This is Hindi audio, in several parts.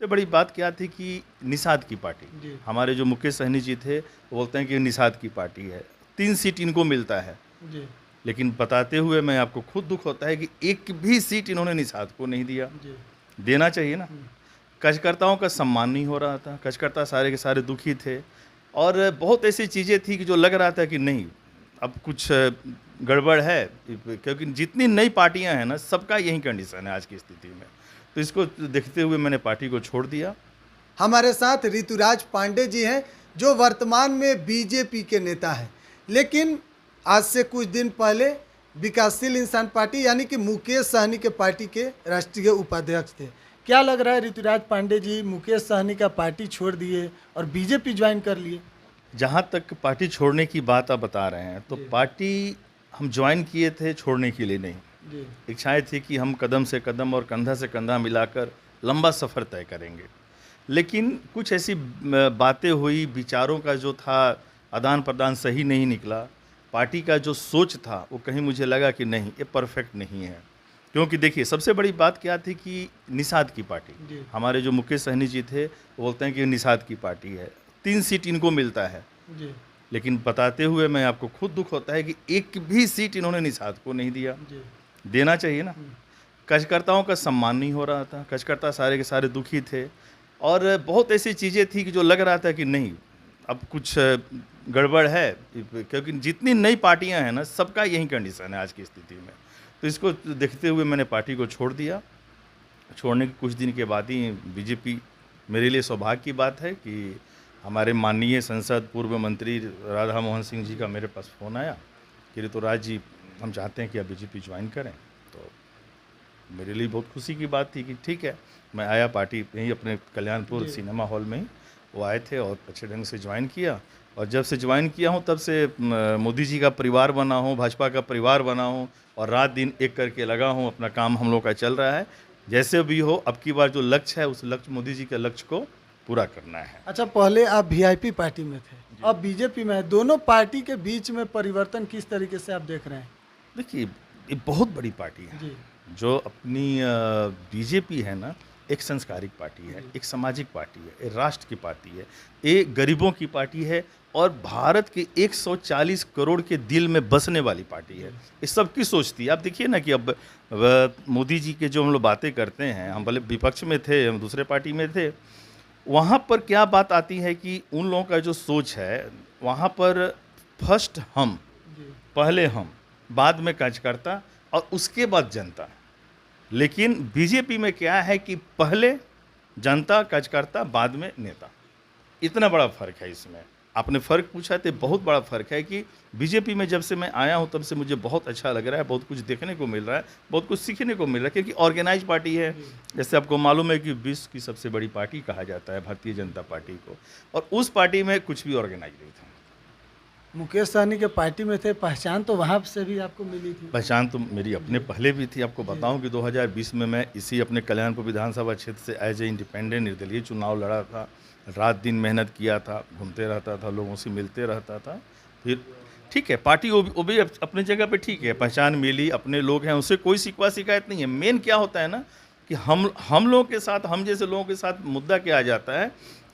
सबसे बड़ी बात क्या थी कि निषाद की पार्टी, जी। हमारे जो मुकेश सहनी जी थे वो बोलते हैं कि निषाद की पार्टी है, 3 सीट इनको मिलता है। जी। लेकिन बताते हुए मैं आपको खुद दुख होता है कि एक भी सीट इन्होंने निषाद को नहीं दिया। जी। देना चाहिए ना। कार्यकर्ताओं का सम्मान नहीं हो रहा था, कार्यकर्ता सारे के सारे दुखी थे और बहुत ऐसी चीज़ें थी कि जो लग रहा था कि नहीं अब कुछ गड़बड़ है, क्योंकि जितनी नई पार्टियां हैं ना सबका यही कंडीशन है आज की स्थिति में। तो इसको देखते हुए मैंने पार्टी को छोड़ दिया। हमारे साथ ऋतुराज पांडे जी हैं जो वर्तमान में बीजेपी के नेता हैं, लेकिन आज से कुछ दिन पहले विकासशील इंसान पार्टी यानी कि मुकेश सहनी के पार्टी के राष्ट्रीय उपाध्यक्ष थे। क्या लग रहा है ऋतुराज पांडे जी मुकेश सहनी का पार्टी छोड़ दिए और बीजेपी ज्वाइन कर लिए? जहाँ तक पार्टी छोड़ने की बात आप बता रहे हैं तो जी। पार्टी हम ज्वाइन किए थे छोड़ने के लिए नहीं। जी। इच्छाएं थी कि हम कदम से कदम और कंधा से कंधा मिलाकर लंबा सफ़र तय करेंगे, लेकिन कुछ ऐसी बातें हुई, विचारों का जो था आदान प्रदान सही नहीं निकला। पार्टी का जो सोच था वो कहीं मुझे लगा कि नहीं ये परफेक्ट नहीं है, क्योंकि देखिए सबसे बड़ी बात क्या थी कि निषाद की पार्टी, जी। हमारे जो मुकेश सहनी जी थे वो बोलते हैं कि निषाद की पार्टी है, 3 सीट इनको मिलता है। जी। लेकिन बताते हुए मैं आपको खुद दुख होता है कि एक भी सीट इन्होंने निषाद को नहीं दिया। जी। देना चाहिए ना। कार्यकर्ताओं का सम्मान नहीं हो रहा था, कार्यकर्ता सारे के सारे दुखी थे और बहुत ऐसी चीज़ें थी कि जो लग रहा था कि नहीं अब कुछ गड़बड़ है, क्योंकि जितनी नई पार्टियां हैं ना सबका यही कंडीशन है आज की स्थिति में। तो इसको देखते हुए मैंने पार्टी को छोड़ दिया। छोड़ने के कुछ दिन के बाद ही बीजेपी, मेरे लिए सौभाग्य की बात है कि हमारे माननीय संसद पूर्व मंत्री राधा मोहन सिंह जी का मेरे पास फ़ोन आया कि ऋतुराज जी हम चाहते हैं कि आप बीजेपी ज्वाइन करें। तो मेरे लिए बहुत खुशी की बात थी कि ठीक है, मैं आया पार्टी यहीं अपने कल्याणपुर सिनेमा हॉल में ही वो आए थे और अच्छे ढंग से ज्वाइन किया। और जब से ज्वाइन किया हूँ तब से मोदी जी का परिवार बना हूँ, भाजपा का परिवार बना हूँ और रात दिन एक करके लगा हूँ। अपना काम हम लोग का चल रहा है, जैसे भी हो अब की बार जो लक्ष्य है उस लक्ष्य मोदी जी के लक्ष्य को पूरा करना है। अच्छा, पहले आप वीआईपी पार्टी में थे, अब बीजेपी में है। दोनों पार्टी के बीच में परिवर्तन किस तरीके से आप देख रहे हैं? देखिए ये बहुत बड़ी पार्टी है। जी। जो अपनी बीजेपी है ना, एक संस्कारिक पार्टी है, एक सामाजिक पार्टी है, एक राष्ट्र की पार्टी है, एक गरीबों की पार्टी है और भारत के 140 करोड़ के दिल में बसने वाली पार्टी है। ये सबकी सोच थी। आप देखिए ना कि अब मोदी जी के जो हम लोग बातें करते हैं, हम भले विपक्ष में थे, हम दूसरे पार्टी में थे, वहाँ पर क्या बात आती है कि उन लोगों का जो सोच है वहाँ पर फर्स्ट हम, पहले हम, बाद में कार्यकर्ता और उसके बाद जनता। लेकिन बीजेपी में क्या है कि पहले जनता कार्यकर्ता बाद में नेता। इतना बड़ा फर्क है इसमें। आपने फ़र्क पूछा तो बहुत बड़ा फ़र्क है कि बीजेपी में जब से मैं आया हूँ तब से मुझे बहुत अच्छा लग रहा है, बहुत कुछ देखने को मिल रहा है, बहुत कुछ सीखने को मिल रहा है, क्योंकि ऑर्गेनाइज पार्टी है। जैसे आपको मालूम है कि विश्व की सबसे बड़ी पार्टी कहा जाता है भारतीय जनता पार्टी को, और उस पार्टी में कुछ भी ऑर्गेनाइज नहीं था। मुकेश सहनी के पार्टी में थे, पहचान तो वहाँ से भी आपको मिली थी? पहचान तो मेरी अपने पहले भी थी। आपको बताऊं कि 2020 में मैं इसी अपने कल्याणपुर विधानसभा क्षेत्र से एज ए इंडिपेंडेंट निर्दलीय चुनाव लड़ा था। रात दिन मेहनत किया था, घूमते रहता था, लोगों से मिलते रहता था। फिर ठीक है, पार्टी वो भी अपनी जगह पे ठीक है, पहचान मिली, अपने लोग हैं, उससे कोई शिकवा शिकायत नहीं है। मेन क्या होता है ना कि हम लोगों के साथ, हम जैसे लोगों के साथ मुद्दा क्या आ जाता है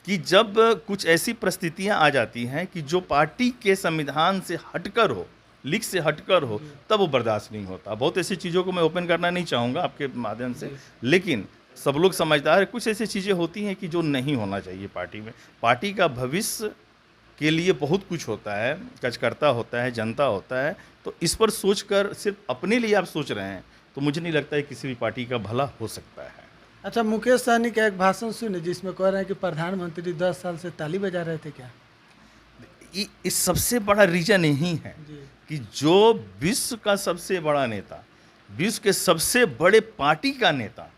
कि जब कुछ ऐसी परिस्थितियां आ जाती हैं कि जो पार्टी के संविधान से हटकर हो, लीक से हटकर हो, तब वो बर्दाश्त नहीं होता। बहुत ऐसी चीज़ों को मैं ओपन करना नहीं चाहूँगा आपके माध्यम से, लेकिन सब लोग समझदार है, कुछ ऐसी चीज़ें होती हैं कि जो नहीं होना चाहिए पार्टी में। पार्टी का भविष्य के लिए बहुत कुछ होता है, कार्यकर्ता होता है, जनता होता है। तो इस पर सोचकर सिर्फ अपने लिए आप सोच रहे हैं तो मुझे नहीं लगता है किसी भी पार्टी का भला हो सकता है। अच्छा, मुकेश सहनी का एक भाषण सुने जिसमें कह रहे हैं कि प्रधानमंत्री 10 साल से ताली बजा रहे थे। क्या इस सबसे बड़ा रीजन यही है कि जो विश्व का सबसे बड़ा नेता, विश्व के सबसे बड़े पार्टी का नेता,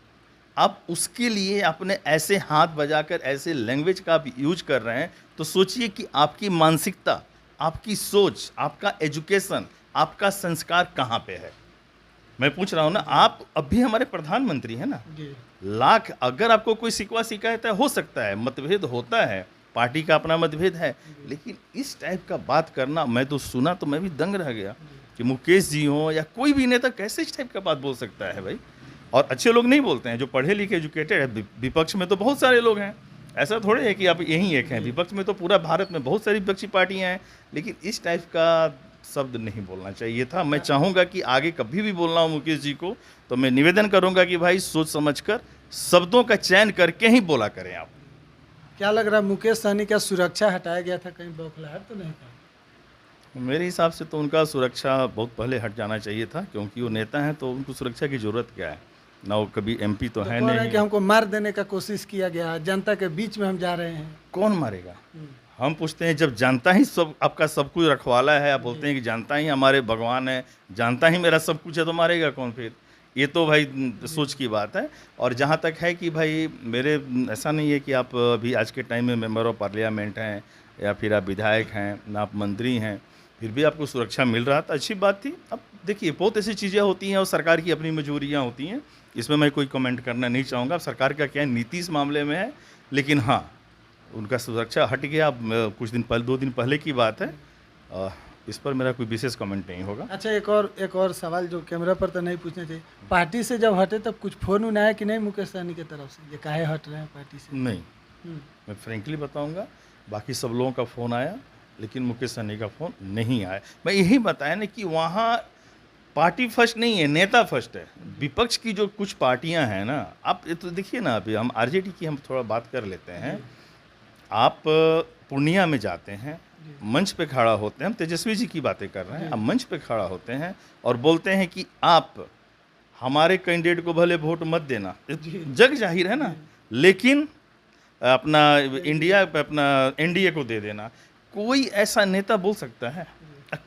आप उसके लिए अपने ऐसे हाथ बजाकर ऐसे लैंग्वेज का आप यूज कर रहे हैं, तो सोचिए कि आपकी मानसिकता, आपकी सोच, आपका एजुकेशन, आपका संस्कार कहाँ पे है। मैं पूछ रहा हूँ ना, आप अभी हमारे प्रधानमंत्री हैं ना। लाख अगर आपको कोई शिकवा शिकायत है, हो सकता है, मतभेद होता है, पार्टी का अपना मतभेद है, लेकिन इस टाइप का बात करना, मैं तो सुना तो मैं भी दंग रह गया कि मुकेश जी हो या कोई भी नेता कैसे इस टाइप का बात बोल सकता है भाई। और अच्छे लोग नहीं बोलते हैं, जो पढ़े लिखे एजुकेटेड है। विपक्ष में तो बहुत सारे लोग हैं, ऐसा थोड़े है कि आप यही एक हैं। विपक्ष में तो पूरा भारत में बहुत सारी विपक्षी पार्टियां हैं, लेकिन इस टाइप का शब्द नहीं बोलना चाहिए था। मैं चाहूँगा कि आगे कभी भी बोलना हो मुकेश जी को, तो मैं निवेदन करूँगा कि भाई सोच समझकर शब्दों का चयन करके ही बोला करें आप। क्या लग रहा है, मुकेश सहनी का सुरक्षा हटाया गया था, कहीं बौखलाहट तो नहीं था? मेरे हिसाब से तो उनका सुरक्षा बहुत पहले हट जाना चाहिए था, क्योंकि वो नेता हैं तो उनको सुरक्षा की ज़रूरत क्या है ना। वो कभी एमपी तो है कह रहे हैं नहीं। कि हमको मार देने का कोशिश किया गया, जनता के बीच में हम जा रहे हैं। कौन मारेगा? हम पूछते हैं, जब जानता ही सब आपका सब कुछ रखवाला है, आप बोलते हैं कि जानता ही हमारे भगवान है, जानता ही मेरा सब कुछ है, तो मारेगा कौन फिर? ये तो भाई सोच की बात है। और जहाँ तक है कि भाई मेरे ऐसा नहीं है कि आप अभी आज के टाइम में मेंबर ऑफ पार्लियामेंट हैं या फिर आप विधायक हैं ना आप मंत्री हैं, फिर भी आपको सुरक्षा मिल रहा था, अच्छी बात थी। अब देखिए बहुत ऐसी चीज़ें होती हैं और सरकार की अपनी मजबूरियाँ होती हैं, इसमें मैं कोई कमेंट करना नहीं चाहूँगा। अब सरकार का क्या नीति इस मामले में है, लेकिन हाँ उनका सुरक्षा हट गया। अब कुछ दिन पहले 2 दिन पहले की बात है, इस पर मेरा कोई विशेष कमेंट नहीं होगा। अच्छा, एक और सवाल जो कैमरा पर तो नहीं पूछना चाहिए, पार्टी से जब हटे तब कुछ फोन उन आया कि नहीं मुकेश सहनी की तरफ से, ये काहे हट रहे हैं पार्टी से? नहीं, मैं फ्रेंकली बताऊंगा, बाकी सब लोगों का फ़ोन आया, लेकिन मुकेश सहनी का फ़ोन नहीं आया। मैं यही बताया ना कि वहाँ पार्टी फर्स्ट नहीं है, नेता फर्स्ट है। विपक्ष की जो कुछ पार्टियां हैं ना, आप ये तो देखिए ना, अभी हम आरजेडी की हम थोड़ा बात कर लेते हैं। आप पूर्णिया में जाते हैं, मंच पे खड़ा होते हैं, हम तेजस्वी जी की बातें कर रहे हैं, आप मंच पे खड़ा होते हैं और बोलते हैं कि आप हमारे कैंडिडेट को भले वोट मत देना, जग जाहिर है ना, लेकिन अपना इंडिया अपना एनडीए को दे देना। कोई ऐसा नेता बोल सकता है?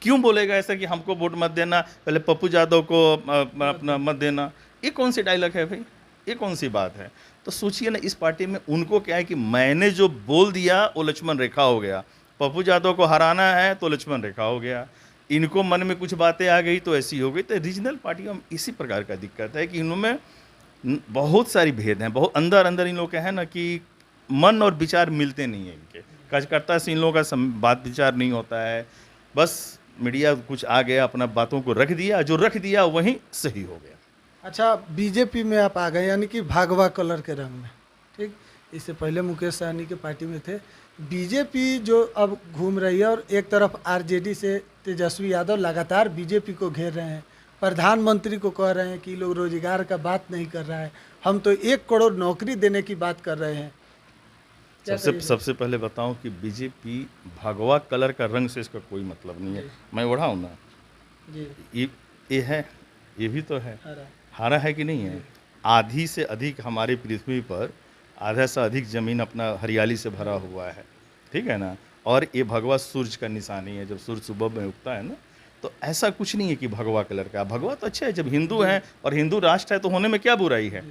क्यों बोलेगा ऐसा कि हमको वोट मत देना, पहले पप्पू यादव को अपना मत देना? ये कौन सी डायलॉग है भाई, ये कौन सी बात है? तो सोचिए ना, इस पार्टी में उनको क्या है कि मैंने जो बोल दिया वो लक्ष्मण रेखा हो गया। पप्पू यादव को हराना है तो लक्ष्मण रेखा हो गया, इनको मन में कुछ बातें आ गई तो ऐसी हो गई। तो रीजनल पार्टियों में इसी प्रकार का दिक्कत है कि इनमें बहुत सारी भेद हैं, बहुत अंदर अंदर इन लोग का है ना कि मन और विचार मिलते नहीं हैं इनके। कार्यकर्ता से इन लोगों का बात विचार नहीं होता है, बस मीडिया कुछ आ गया, अपना बातों को रख दिया, जो रख दिया वहीं सही हो गया। अच्छा, बीजेपी में आप आ गए, यानी कि भागवा कलर के रंग में, ठीक। इससे पहले मुकेश सहनी के पार्टी में थे। बीजेपी जो अब घूम रही है और एक तरफ आरजेडी से तेजस्वी यादव लगातार बीजेपी को घेर रहे हैं, प्रधानमंत्री को कह रहे हैं कि लोग रोजगार का बात नहीं कर रहा है, हम तो 1 करोड़ नौकरी देने की बात कर रहे हैं। सबसे पहले बताऊं कि बीजेपी भगवा कलर का रंग से इसका कोई मतलब नहीं है। मैं ओढ़ाऊं ना जी, ये है, ये भी तो है, हरा है कि नहीं है? आधी से अधिक हमारी पृथ्वी पर आधा से अधिक ज़मीन अपना हरियाली से भरा हुआ है, ठीक है ना। और ये भगवा सूर्य का निशानी है, जब सूर्य सुबह में उगता है ना, तो ऐसा कुछ नहीं है कि भगवा कलर का। भगवा तो अच्छा है, जब हिंदू हैं और हिंदू राष्ट्र है तो होने में क्या बुराई है,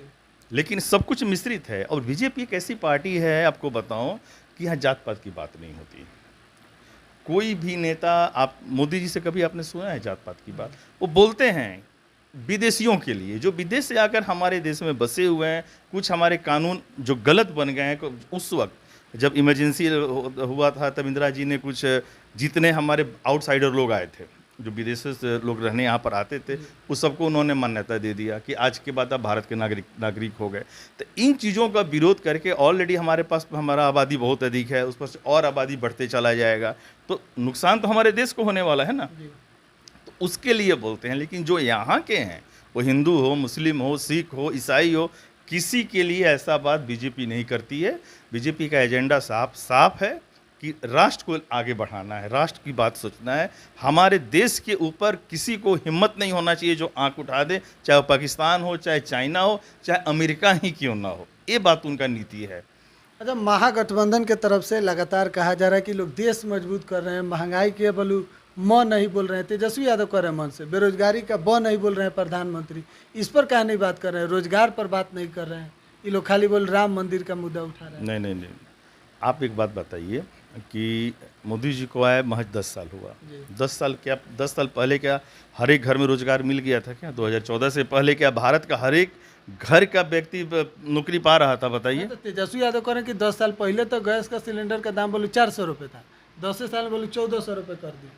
लेकिन सब कुछ मिश्रित है। और बीजेपी एक ऐसी पार्टी है, आपको बताऊं कि यहाँ जात पात की बात नहीं होती। कोई भी नेता, आप मोदी जी से कभी आपने सुना है जात पात की बात? वो बोलते हैं विदेशियों के लिए, जो विदेश से आकर हमारे देश में बसे हुए हैं। कुछ हमारे कानून जो गलत बन गए हैं, उस वक्त जब इमरजेंसी हुआ था तब इंदिरा जी ने कुछ, जितने हमारे आउटसाइडर लोग आए थे, जो विदेशों से लोग रहने यहाँ पर आते थे, उस सबको उन्होंने मान्यता दे दिया कि आज के बाद आप भारत के नागरिक हो गए। तो इन चीज़ों का विरोध करके ऑलरेडी हमारे पास हमारा आबादी बहुत अधिक है, उस पर से और आबादी बढ़ते चला जाएगा, तो नुकसान तो हमारे देश को होने वाला है ना। तो उसके लिए बोलते हैं। लेकिन जो यहाँ के हैं, वो हिंदू हो, मुस्लिम हो, सिख हो, ईसाई हो, किसी के लिए ऐसा बात बीजेपी नहीं करती है। बीजेपी का एजेंडा साफ है कि राष्ट्र को आगे बढ़ाना है, राष्ट्र की बात सोचना है। हमारे देश के ऊपर किसी को हिम्मत नहीं होना चाहिए जो आंख उठा दे, चाहे वो पाकिस्तान हो, चाहे चाइना हो, चाहे अमेरिका ही क्यों ना हो। ये बात उनका नीति है। अच्छा, महागठबंधन के तरफ से लगातार कहा जा रहा है कि लोग देश मजबूत कर रहे हैं, महंगाई के बलू म नहीं बोल रहे हैं, तेजस्वी यादव कर रहे हैं मन से, बेरोजगारी का ब नहीं बोल रहे हैं प्रधानमंत्री, इस पर क्या नहीं बात कर रहे हैं, रोजगार पर बात नहीं कर रहे हैं, ये लोग खाली बोल राम मंदिर का मुद्दा उठा रहे हैं। नहीं, आप एक बात बताइए कि मोदी जी को आए महज 10 साल हुआ। 10 साल पहले क्या हर एक घर में रोजगार मिल गया था क्या? 2014 से पहले क्या भारत का हर एक घर का व्यक्ति नौकरी पा रहा था? बताइए। तो तेजस्वी यादव कह रहे हैं कि 10 साल पहले तो गैस का सिलेंडर का दाम बोलो 400 रुपये था, 10 साल बोलो 1400 रुपये कर दिए।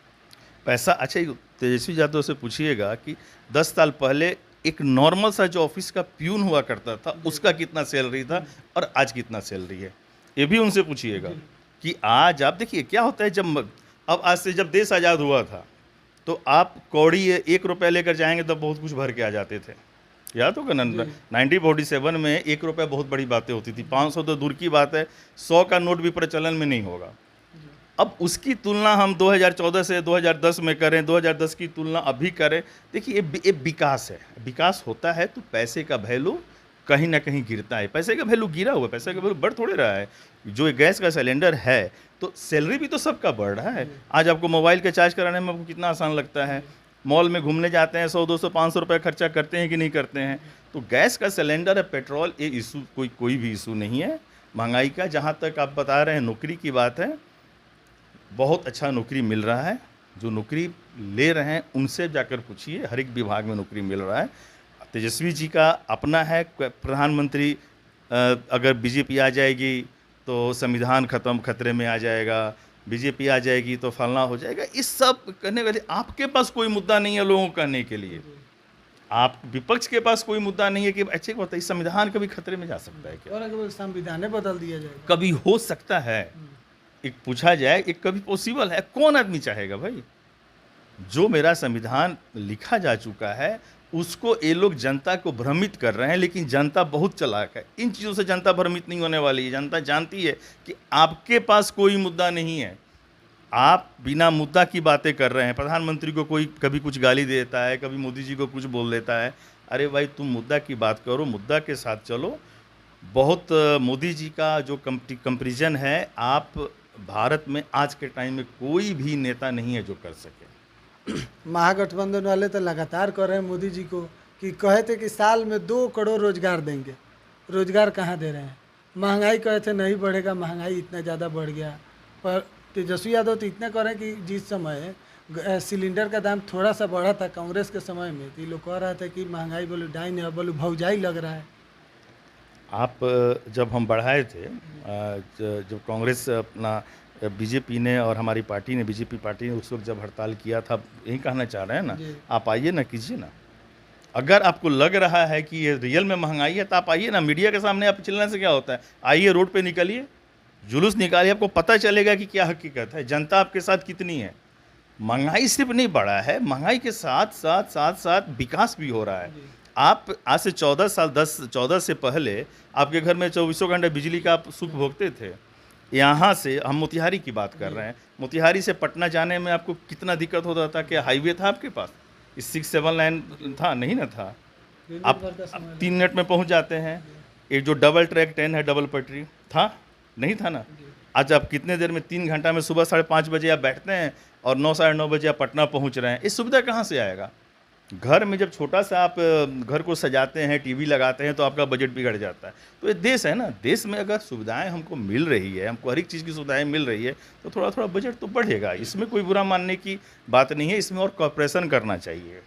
पैसा अच्छा, तेजस्वी यादव से पूछिएगा कि 10 साल पहले एक नॉर्मल सा जो ऑफिस का प्यून हुआ करता था उसका कितना सैलरी था और आज कितना सैलरी है, ये भी उनसे पूछिएगा। कि आज आप देखिए क्या होता है, जब अब आज से जब देश आज़ाद हुआ था तो आप कौड़ी 1 रुपया लेकर जाएंगे तब बहुत कुछ भर के आ जाते थे, याद होगा ना। 1947 में 1 रुपया बहुत बड़ी बातें होती थी, 500 तो दूर की बात है, 100 का नोट भी प्रचलन में नहीं होगा। अब उसकी तुलना हम 2014 से 2010 में करें, 2010 की तुलना अभी करें, देखिए ये विकास है। विकास होता है तो पैसे का वैल्यू कहीं ना कहीं गिरता है। पैसे का वैल्यू गिरा हुआ है, पैसे का वैल्यू बढ़ थोड़े रहा है। जो गैस का सिलेंडर है तो सैलरी भी तो सबका बढ़ रहा है। आज आपको मोबाइल का चार्ज कराने में आपको कितना आसान लगता है, मॉल में घूमने जाते हैं 100 200 500 रुपये खर्चा करते हैं कि नहीं करते हैं। तो गैस का सिलेंडर है, पेट्रोल, ये इशू कोई भी इशू नहीं है महंगाई का। जहाँ तक आप बता रहे हैं नौकरी की बात है, बहुत अच्छा नौकरी मिल रहा है। जो नौकरी ले रहे हैं उनसे जाकर पूछिए, हर एक विभाग में नौकरी मिल रहा है। तेजस्वी जी का अपना है, प्रधानमंत्री अगर बीजेपी आ जाएगी तो संविधान खतरे में आ जाएगा, बीजेपी आ जाएगी तो फलना हो जाएगा। इस सब करने वाले आपके पास कोई मुद्दा नहीं है लोगों को कहने के लिए। आप विपक्ष के पास कोई मुद्दा नहीं है कि अच्छे को बताइए संविधान कभी खतरे में जा सकता है क्या? और अगर संविधान बदल दिया जाए कभी हो सकता है, एक पूछा जाए, एक कभी पॉसिबल है? कौन आदमी चाहेगा भाई? जो मेरा संविधान लिखा जा चुका है उसको ये लोग जनता को भ्रमित कर रहे हैं, लेकिन जनता बहुत चालाक है। इन चीज़ों से जनता भ्रमित नहीं होने वाली है। जनता जानती है कि आपके पास कोई मुद्दा नहीं है, आप बिना मुद्दा की बातें कर रहे हैं। प्रधानमंत्री को कोई कभी कुछ गाली देता है, कभी मोदी जी को कुछ बोल देता है। अरे भाई तुम मुद्दा की बात करो, मुद्दा के साथ चलो। बहुत मोदी जी का जो कंपैरिजन है, आप भारत में आज के टाइम में कोई भी नेता नहीं है जो कर सके। महागठबंधन वाले तो लगातार कह रहे हैं मोदी जी को कि कहे थे कि साल में 2 करोड़ रोजगार देंगे, रोजगार कहाँ दे रहे हैं? महंगाई कहे थे नहीं बढ़ेगा, महंगाई इतना ज़्यादा बढ़ गया। पर तेजस्वी यादव तो इतना कह रहे हैं कि जिस समय सिलेंडर का दाम थोड़ा सा बढ़ा था कांग्रेस के समय में, तो ये लोग कह रहे थे कि महंगाई बोलो डाइन है, बोलो भौजाई लग रहा है। आप जब हम बढ़ाए थे, जब कांग्रेस अपना बीजेपी ने और हमारी पार्टी ने, बीजेपी पार्टी ने उस वक्त जब हड़ताल किया था, यही कहना चाह रहे हैं ना, आप आइए ना, कीजिए ना। अगर आपको लग रहा है कि ये रियल में महंगाई है तो आप आइए ना, मीडिया के सामने आप चिल्लाने से क्या होता है? आइए रोड पे निकलिए, जुलूस निकालिए, आपको पता चलेगा कि क्या हकीकत है, जनता आपके साथ कितनी है। महंगाई सिर्फ नहीं बढ़ा है, महंगाई के साथ साथ विकास भी हो रहा है। आप आज से 14 से पहले आपके घर में 24 घंटे बिजली का आप सुख भोगते थे। यहाँ से हम मोतिहारी की बात कर रहे हैं, मोतिहारी से पटना जाने में आपको कितना दिक्कत होता था? क्या हाईवे था आपके पास? इस 6-7 लाइन था? नहीं ना था। आप 3 मिनट में पहुँच जाते हैं। एक जो डबल ट्रैक ट्रेन है, डबल पटरी था? नहीं था ना। आज आप कितने देर में, 3 घंटा में, सुबह 5:30 बजे आप बैठते हैं और 9 साढ़े 9 बजे आप पटना पहुँच रहे हैं। इस सुविधा कहाँ से आएगा? घर में जब छोटा सा आप घर को सजाते हैं, टीवी लगाते हैं, तो आपका बजट बिगड़ जाता है। तो ये देश है ना, देश में अगर सुविधाएं हमको मिल रही है, हमको हर एक चीज़ की सुविधाएं मिल रही है, तो थोड़ा थोड़ा बजट तो बढ़ेगा। इसमें कोई बुरा मानने की बात नहीं है, इसमें और कॉर्पोरेशन करना चाहिए।